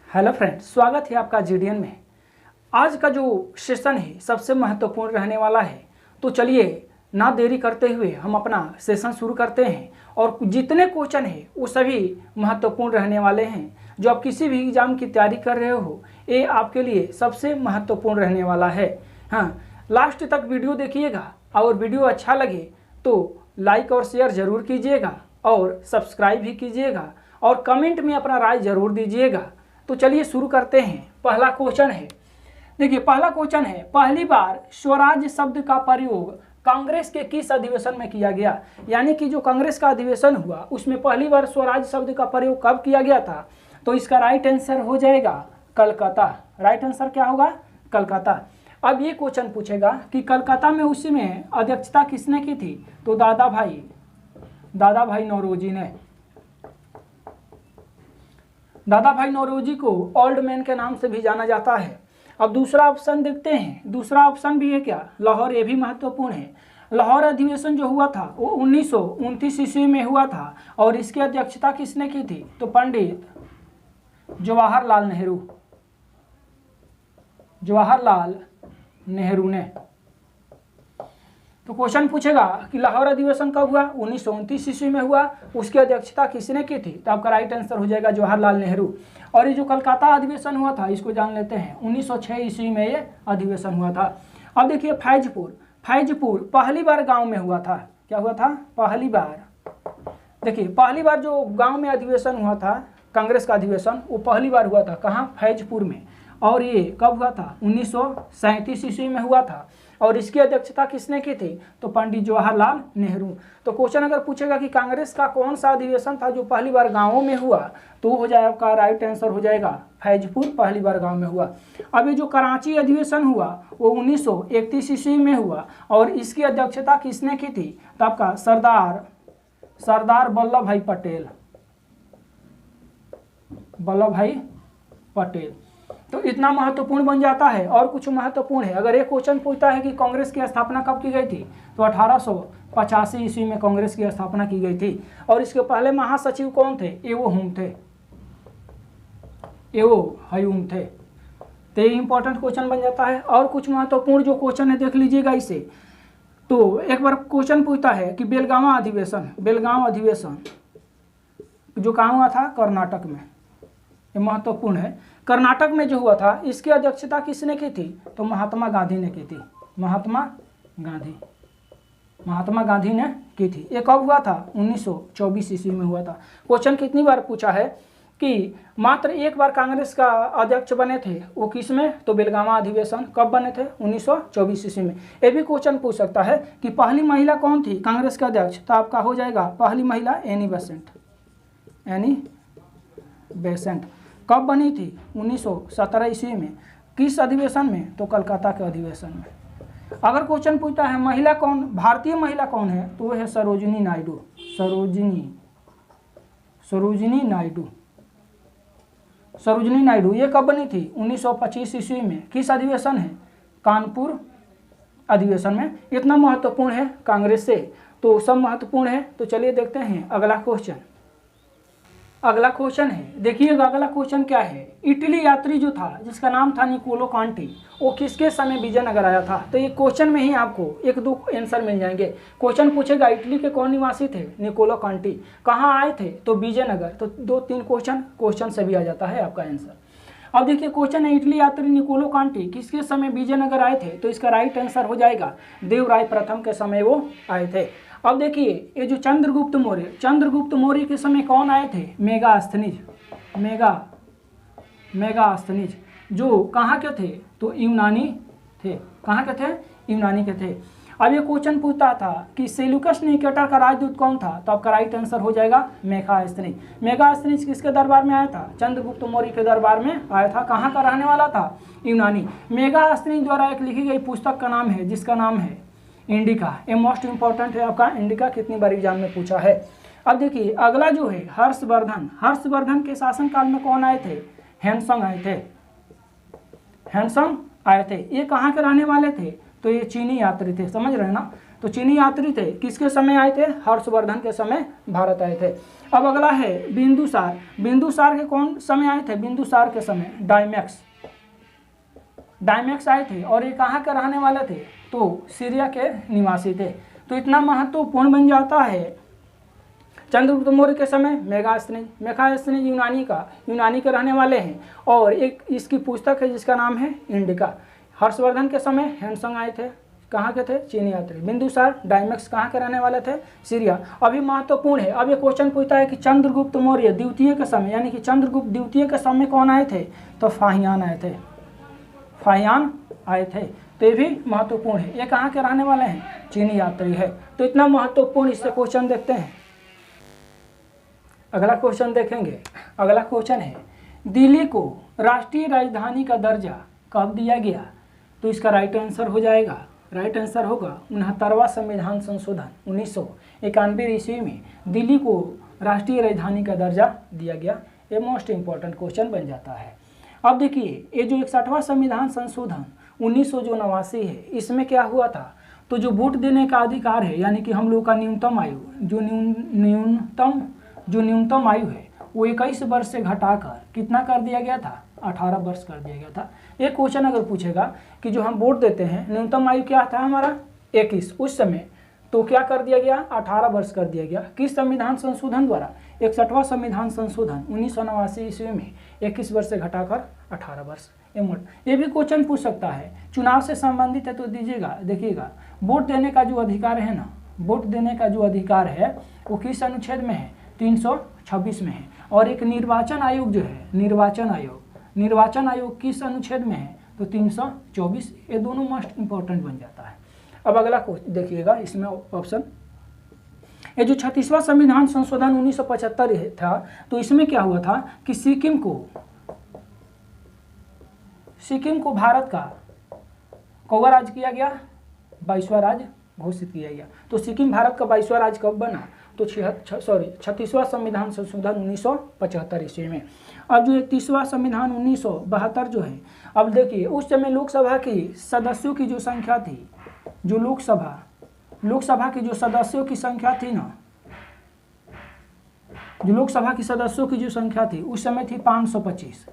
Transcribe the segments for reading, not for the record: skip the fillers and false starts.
Hello friends, स्वागत है आपका जीडीएन में। आज का जो सेशन है सबसे महत्वपूर्ण रहने वाला है, तो चलिए ना देरी करते हुए हम अपना सेशन शुरू करते हैं। और जितने क्वेश्चन हैं वो सभी महत्वपूर्ण रहने वाले हैं। जो आप किसी भी एग्जाम की तैयारी कर रहे हो, ये आपके लिए सबसे महत्वपूर्ण रहने वाला है। हाँ, लास्ट तक वीडियो देखिएगा और वीडियो अच्छा लगे तो लाइक और शेयर ज़रूर कीजिएगा और सब्सक्राइब भी कीजिएगा और कमेंट में अपना राय ज़रूर दीजिएगा। तो चलिए शुरू करते हैं। पहला क्वेश्चन है, देखिए पहला क्वेश्चन है, पहली बार स्वराज शब्द का प्रयोग कांग्रेस के किस अधिवेशन में किया गया? यानी कि जो कांग्रेस का अधिवेशन हुआ उसमें पहली बार स्वराज शब्द का प्रयोग कब किया गया था? तो इसका राइट आंसर हो जाएगा कलकत्ता। राइट आंसर क्या होगा? कलकत्ता। अब ये क्वेश्चन पूछेगा कि कलकत्ता में उसी में अध्यक्षता किसने की थी? तो दादा भाई नौरोजी ने। दादा भाई नौरोजी को ओल्ड मैन के नाम से भी जाना जाता है। अब दूसरा ऑप्शन देखते हैं। दूसरा ऑप्शन भी है क्या? लाहौर। ये भी महत्वपूर्ण है। लाहौर अधिवेशन जो हुआ था वो 1929 ईस्वी में हुआ था और इसकी अध्यक्षता किसने की थी? तो पंडित जवाहरलाल नेहरू ने। तो क्वेश्चन पूछेगा कि लाहौर अधिवेशन कब हुआ? 1929 ईस्वी में हुआ। उसकी अध्यक्षता किसने की थी? तो आपका राइट आंसर हो जाएगा जवाहरलाल नेहरू। और ये जो कलकत्ता अधिवेशन हुआ था इसको जान लेते हैं। 1906 ईस्वी में ये अधिवेशन हुआ था। अब देखिए फैजपुर पहली बार गांव में हुआ था। क्या हुआ था? पहली बार। देखिए पहली बार जो गांव में अधिवेशन हुआ था, कांग्रेस का अधिवेशन, वो पहली बार हुआ था। कहाँ? फैजपुर में। और ये कब हुआ था? 1937 ईस्वी में हुआ था। और इसकी अध्यक्षता किसने की थी? तो पंडित जवाहरलाल नेहरू। तो क्वेश्चन अगर पूछेगा कि कांग्रेस का कौन सा अधिवेशन था जो पहली बार गांवों में हुआ, तो हो जाएगा आपका राइट आंसर हो जाएगा फैजपुर, पहली बार गांव में हुआ। अब ये जो कराची अधिवेशन हुआ वो 1931 ईस्वी में हुआ और इसकी अध्यक्षता किसने की थी? तो आपका सरदार वल्लभ भाई पटेल। तो इतना महत्वपूर्ण बन जाता है। और कुछ महत्वपूर्ण है, अगर एक क्वेश्चन पूछता है कि कांग्रेस की स्थापना कब की गई थी, तो 1885 ईस्वी में कांग्रेस की स्थापना की गई थी। और इसके पहले महासचिव कौन थे? एवो हयूम थे। तो ये इंपॉर्टेंट क्वेश्चन बन जाता है। और कुछ महत्वपूर्ण जो क्वेश्चन है देख लीजिएगा इसे। तो एक बार क्वेश्चन पूछता है कि बेलगाम अधिवेशन जो कहाँ हुआ था? कर्नाटक में। ये महत्वपूर्ण है। कर्नाटक में जो हुआ था इसकी अध्यक्षता किसने की थी? तो महात्मा गांधी ने की थी। महात्मा गांधी ने की थी। ये कब हुआ था? 1924 ईस्वी में हुआ था। क्वेश्चन कितनी बार पूछा है कि मात्र एक बार कांग्रेस का अध्यक्ष बने थे, वो किस में? तो बेलगाम अधिवेशन। कब बने थे? 1924 ईस्वी में। ये भी क्वेश्चन पूछ सकता है कि पहली महिला कौन थी कांग्रेस का अध्यक्ष? तो आपका हो जाएगा पहली महिला एनी बेसेंट। कब बनी थी? 1917 ईस्वी में। किस अधिवेशन में? तो कलकत्ता के अधिवेशन में। अगर क्वेश्चन पूछता है महिला कौन, भारतीय महिला कौन है, तो वो है सरोजिनी नायडू। ये कब बनी थी? 1925 ईस्वी में। किस अधिवेशन है? कानपुर अधिवेशन में। इतना महत्वपूर्ण है कांग्रेस से, तो सब महत्वपूर्ण है। तो चलिए देखते हैं अगला क्वेश्चन। अगला क्वेश्चन है, देखिएगा अगला क्वेश्चन क्या है। इटली यात्री जो था जिसका नाम था निकोलो कांटी, वो किसके समय विजयनगर आया था? तो ये क्वेश्चन में ही आपको एक दो आंसर मिल जाएंगे। क्वेश्चन पूछेगा इटली के कौन निवासी थे? निकोलो कांटी। कहाँ आए थे? तो विजयनगर। तो 2-3 क्वेश्चन से भी आ जाता है आपका आंसर। अब देखिए क्वेश्चन है, इटली यात्री निकोलो कांटी किसके समय विजयनगर आए थे? तो इसका राइट आंसर हो जाएगा देवराय प्रथम के समय वो आए थे। अब देखिए ये जो चंद्रगुप्त मौर्य के समय कौन आए थे? मेगास्थनीज जो कहाँ के थे? तो यूनानी थे। कहाँ के थे? यूनानी के थे। अब ये क्वेश्चन पूछता था कि सेल्यूकस निकेटर का राजदूत कौन था? तो आपका राइट आंसर हो जाएगा मेगास्थनीज किसके दरबार में आया था? चंद्रगुप्त मौर्य के दरबार में आया था। कहाँ का रहने वाला था? यूनानी। मेगास्थनीज द्वारा एक लिखी गई पुस्तक का नाम है जिसका नाम है इंडिका। ये मोस्ट इंपॉर्टेंट है आपका इंडिका, कितनी बार एग्जाम में पूछा है। अब देखिए अगला जो है हर्षवर्धन के शासनकाल में कौन आए थे? हैंसंग आए थे। ये कहाँ के रहने वाले थे? तो ये चीनी यात्री थे। समझ रहे हैं ना? तो चीनी यात्री थे, किसके समय आए थे? हर्षवर्धन के समय भारत आए थे। अब अगला है बिंदुसार। बिंदुसार के कौन समय आए थे? बिंदुसार के समय डायमैक्स आए थे और ये कहाँ के रहने वाले थे? तो सीरिया के निवासी थे। तो इतना महत्वपूर्ण बन जाता है। चंद्रगुप्त मौर्य के समय मेगास्थनीज यूनानी के रहने वाले हैं और एक इसकी पुस्तक है जिसका नाम है इंडिका। हर्षवर्धन के समय हैंडसंग आए थे, कहाँ के थे? चीनी यात्री। बिंदुसार डायमैक्स कहाँ के रहने वाले थे? सीरिया। अभी महत्वपूर्ण है, अब ये क्वेश्चन पूछता है कि चंद्रगुप्त मौर्य द्वितीय के समय यानी कि चंद्रगुप्त द्वितीय के समय कौन आए थे? तो फाहियान आए थे। तो ये भी महत्वपूर्ण है। ये कहाँ के रहने वाले हैं? चीनी यात्री है। तो इतना महत्वपूर्ण इससे क्वेश्चन देखते हैं। अगला क्वेश्चन देखेंगे। अगला क्वेश्चन है दिल्ली को राष्ट्रीय राजधानी का दर्जा कब दिया गया? तो इसका राइट आंसर हो जाएगा, राइट आंसर होगा 69वां संविधान संशोधन 1991 ईस्वी में दिल्ली को राष्ट्रीय राजधानी का दर्जा दिया गया। ये मोस्ट इंपॉर्टेंट क्वेश्चन बन जाता है। अब देखिए ये जो 61वां संविधान संशोधन 1989 है, इसमें क्या हुआ था? तो जो वोट देने का अधिकार है यानी कि हम लोग का न्यूनतम आयु जो न्यूनतम आयु है वो 21 वर्ष से घटाकर कितना कर दिया गया था? 18 वर्ष कर दिया गया था। एक क्वेश्चन अगर पूछेगा कि जो हम वोट देते हैं न्यूनतम आयु क्या था हमारा? 21 उस समय, तो क्या कर दिया गया? 18 वर्ष कर दिया गया। किस संविधान संशोधन द्वारा? 61वां संविधान संशोधन 1989 ईस्वी में 21 वर्ष से घटाकर 18 वर्ष। ये भी क्वेश्चन पूछ सकता है, चुनाव से संबंधित है तो दीजिएगा। देखिएगा वोट देने का जो अधिकार है ना, वोट देने का जो अधिकार है वो किस अनुच्छेद में है? 326 में है। और एक निर्वाचन आयोग जो है, निर्वाचन आयोग किस अनुच्छेद में है? तो 324। ये दोनों मोस्ट इंपॉर्टेंट बन जाता है। अब अगला देखिएगा, इसमें ऑप्शन ये जो 36वां संविधान संशोधन 1975 था, तो इसमें क्या हुआ था कि सिक्किम को भारत का कौवा राज्य किया गया, 22वां राज्य घोषित किया गया। तो सिक्किम भारत का 22वां राज्य कब बना? तो 36वां संविधान संशोधन 1975 ईस्वी में। अब जो 31वां संविधान 1972 जो है, अब देखिए उस समय लोकसभा की सदस्यों की जो संख्या थी, जो लोकसभा की जो सदस्यों की संख्या थी ना, जो लोकसभा की सदस्यों की जो संख्या थी उस समय थी 525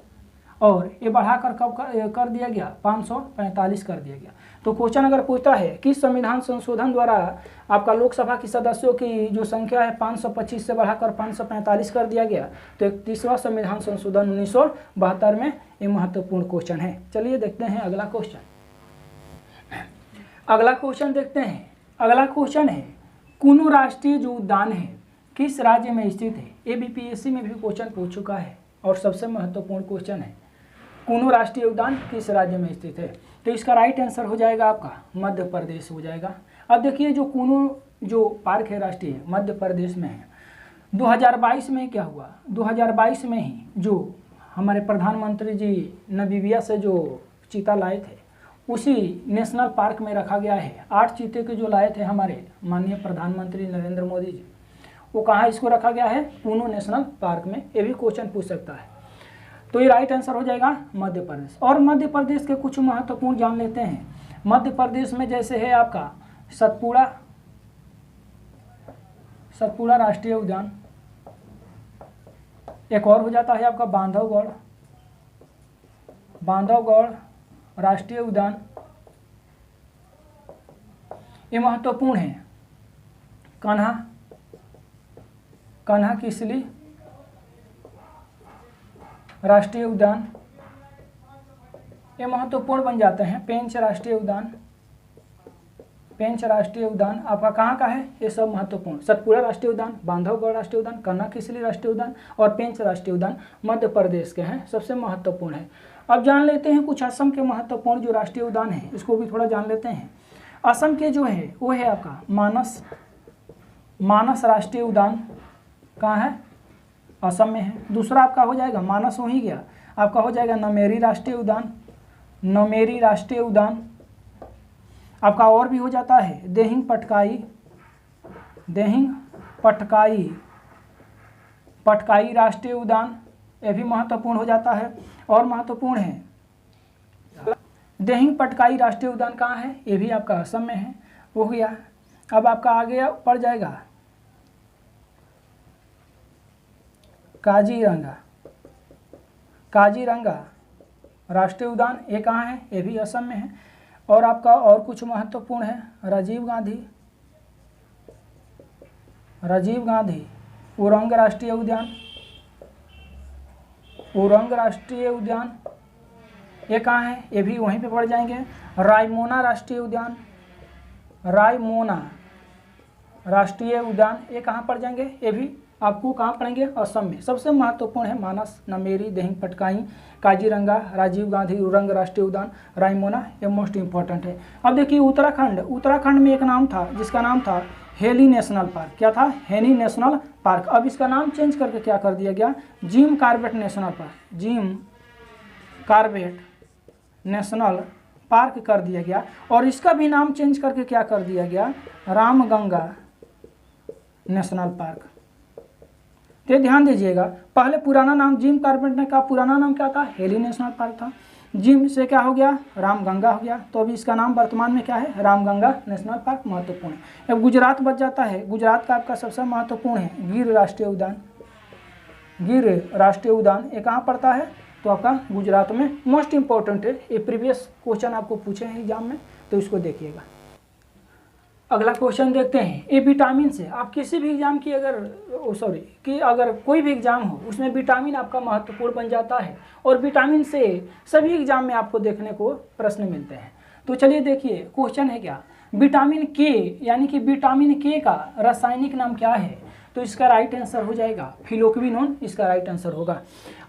और ये बढ़ाकर कब कर दिया गया? 545 कर दिया गया। तो क्वेश्चन अगर पूछता है किस संविधान संशोधन द्वारा आपका लोकसभा की सदस्यों की जो संख्या है 525 से बढ़ाकर 545 कर दिया गया, तो 31वां संविधान संशोधन 1972 में ये महत्वपूर्ण क्वेश्चन है। चलिए देखते हैं अगला क्वेश्चन। अगला क्वेश्चन देखते हैं। अगला क्वेश्चन है कुनो राष्ट्रीय जो उद्यान है किस राज्य में स्थित है? ये बीपीएससी में भी क्वेश्चन पूछ चुका है और सबसे महत्वपूर्ण क्वेश्चन है, कुनो राष्ट्रीय उद्यान किस राज्य में स्थित है? तो इसका राइट आंसर हो जाएगा आपका मध्य प्रदेश हो जाएगा। अब देखिए जो कुनो जो पार्क है राष्ट्रीय मध्य प्रदेश में है। 2022 में क्या हुआ? 2022 में ही जो हमारे प्रधानमंत्री जी नामीबिया से जो चीता लाए थे उसी नेशनल पार्क में रखा गया है। 8 चीते के जो लाए थे हमारे माननीय प्रधानमंत्री नरेंद्र मोदी जी, वो कहाँ इसको रखा गया है? कुनो नेशनल पार्क में। ये भी क्वेश्चन पूछ सकता है। तो ये राइट आंसर हो जाएगा मध्य प्रदेश। और मध्य प्रदेश के कुछ महत्वपूर्ण जान लेते हैं। मध्य प्रदेश में जैसे है आपका सतपुड़ा राष्ट्रीय उद्यान, एक और हो जाता है आपका बांधवगढ़ राष्ट्रीय उद्यान, ये महत्वपूर्ण है। कान्हा किसली राष्ट्रीय उद्यान, ये महत्वपूर्ण बन जाते हैं। पेंच राष्ट्रीय उद्यान आपका कहाँ का है? ये सब महत्वपूर्ण। सतपुड़ा राष्ट्रीय उद्यान, बांधवगढ़ राष्ट्रीय उद्यान, कान्हा किसली राष्ट्रीय उद्यान और पेंच राष्ट्रीय उद्यान मध्य प्रदेश के हैं, सबसे महत्वपूर्ण है। अब जान लेते हैं कुछ असम के महत्वपूर्ण जो राष्ट्रीय उद्यान है, इसको भी थोड़ा जान लेते हैं। असम के जो है वो है आपका मानस राष्ट्रीय उद्यान, कहाँ है? असम में है। दूसरा आपका हो जाएगा, मानस हो ही गया, आपका हो जाएगा नमेरी राष्ट्रीय उद्यान। आपका और भी हो जाता है देहिंग पटकाई राष्ट्रीय उद्यान, ये भी महत्वपूर्ण हो जाता है। और महत्वपूर्ण है देहिंग पटकाई राष्ट्रीय उद्यान कहाँ है? ये भी आपका असम में है, वो गया। अब आपका आगे पड़ जाएगा काजीरंगा। काजीरंगा राष्ट्रीय उद्यान, ये कहाँ है? ये भी असम में है। और आपका और कुछ महत्वपूर्ण है, राजीव गांधी, राजीव गांधी उरंग राष्ट्रीय उद्यान, उरंग राष्ट्रीय उद्यान ये कहाँ है? ये भी वहीं पे पड़ जाएंगे। रायमोना राष्ट्रीय उद्यान, रायमोना राष्ट्रीय उद्यान ये कहाँ पड़ जाएंगे? ये भी आपको कहाँ पड़ेंगे? असम में। सबसे महत्वपूर्ण है मानस, नमेरी, देहिंग पटकाई, काजीरंगा, राजीव गांधी उरंग राष्ट्रीय उद्यान, रायमोना, ये मोस्ट इंपॉर्टेंट है। अब देखिए उत्तराखंड, उत्तराखंड में एक नाम था जिसका नाम था हेली नेशनल पार्क। क्या था? Heli national park. अब इसका नाम चेंज करके क्या कर दिया गया? Jim Corbett national park, Jim Corbett national park कर दिया गया। और इसका भी नाम चेंज करके क्या कर दिया गया? Ramganga national park. तो ध्यान दीजिएगा, पहले पुराना नाम जिम कॉर्बेट ने का पुराना नाम क्या था? हेली नेशनल पार्क था। जिम से क्या हो गया? रामगंगा हो गया। तो अभी इसका नाम वर्तमान में क्या है? रामगंगा नेशनल पार्क महत्वपूर्ण है। अब गुजरात बच जाता है। गुजरात का आपका सबसे महत्वपूर्ण है गिर राष्ट्रीय उद्यान। गिर राष्ट्रीय उद्यान ये कहाँ पड़ता है? तो आपका गुजरात में। मोस्ट इंपॉर्टेंट है, ये प्रीवियस क्वेश्चन आपको पूछे हैं एग्जाम में, तो इसको देखिएगा। अगला क्वेश्चन देखते हैं। ये विटामिन से आप किसी भी एग्जाम की अगर कोई भी एग्जाम हो उसमें विटामिन आपका महत्वपूर्ण बन जाता है। और विटामिन से सभी एग्जाम में आपको देखने को प्रश्न मिलते हैं। तो चलिए देखिए क्वेश्चन है क्या, विटामिन के यानी कि विटामिन के का रासायनिक नाम क्या है? तो इसका राइट आंसर हो जाएगा फिलोक्विनोन, इसका राइट आंसर होगा।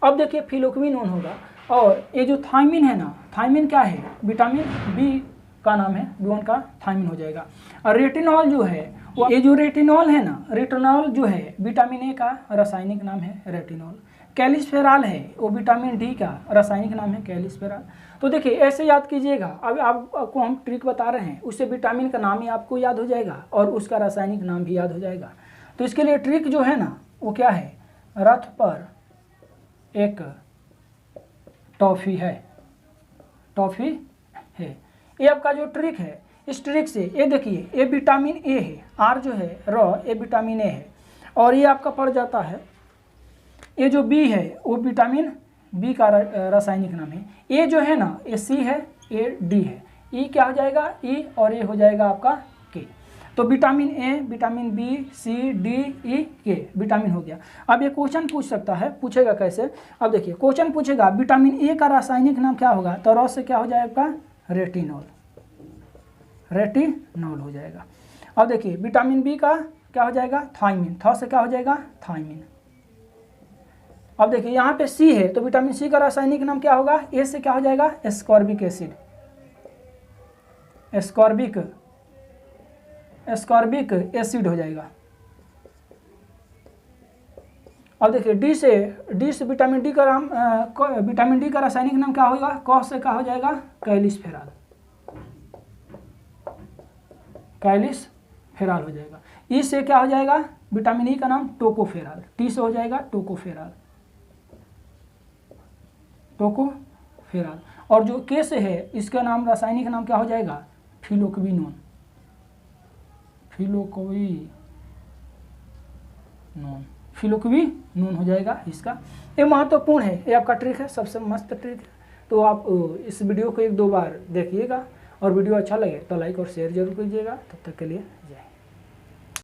अब देखिए फिलोक्विनोन होगा। और ये जो थायमिन है ना, थायमिन क्या है? विटामिन बी का नाम है, बी1 का थायमिन हो जाएगा। और रेटिनॉल जो है वो, ये जो रेटिनॉल है ना, रेटिनॉल जो है विटामिन ए का रासायनिक नाम है रेटिनॉल। कैल्सिफेरॉल है वो विटामिन डी का रासायनिक नाम है कैल्सिफेरॉल। तो देखिए ऐसे याद कीजिएगा। अब आपको हम ट्रिक बता रहे हैं, उससे विटामिन का नाम ही आपको याद हो जाएगा और उसका रासायनिक नाम भी याद हो जाएगा। तो इसके लिए ट्रिक जो है ना वो क्या है? रथ पर एक टॉफी है, टॉफी है। ये आपका जो ट्रिक है, इस ट्रिक से ये देखिए, ये विटामिन ए है, आर जो है ये विटामिन ए है। और ये आपका पड़ जाता है, ये जो बी है वो विटामिन बी का रासायनिक नाम है। ये जो है ना ये सी है, ये डी है, ई क्या हो जाएगा? ई, और ये हो जाएगा आपका के। तो vitamin A, vitamin B, C, D, E, K vitamin हो गया। अब ये क्वेश्चन पूछ सकता है, पूछेगा कैसे? अब देखिए क्वेश्चन पूछेगा विटामिन ए का रासायनिक नाम क्या होगा? तो र से क्या हो जाएगा? रेटिनॉल, रेटिनॉल हो जाएगा। अब देखिए विटामिन बी का क्या हो जाएगा? थायमिन, थ से क्या हो जाएगा? थायमिन। अब देखिए यहाँ पे सी है, तो विटामिन सी का रासायनिक नाम क्या होगा? ए से क्या हो जाएगा? एस्कॉर्बिक एसिड, एस्कॉर्बिक एसिड हो जाएगा। अब देखिए डी से विटामिन डी का रासायनिक नाम क्या होगा? क से क्या हो जाएगा? कैल्सिफेरॉल, कैल्सिफेरॉल हो जाएगा। ई से क्या हो जाएगा? विटामिन ई का नाम टोकोफेरॉल, टी से हो जाएगा टोकोफेरॉल, टोकोफेरॉल। और जो के से है इसका नाम, रासायनिक नाम क्या हो जाएगा? फिलोक्विनोन, फिलोक्विनोन हो जाएगा इसका। ये महत्वपूर्ण है, ये आपका ट्रिक है, सबसे मस्त ट्रिक है। तो आप इस वीडियो को 1-2 बार देखिएगा और वीडियो अच्छा लगे तो लाइक और शेयर जरूर कीजिएगा। तब तक के लिए जय हिंद।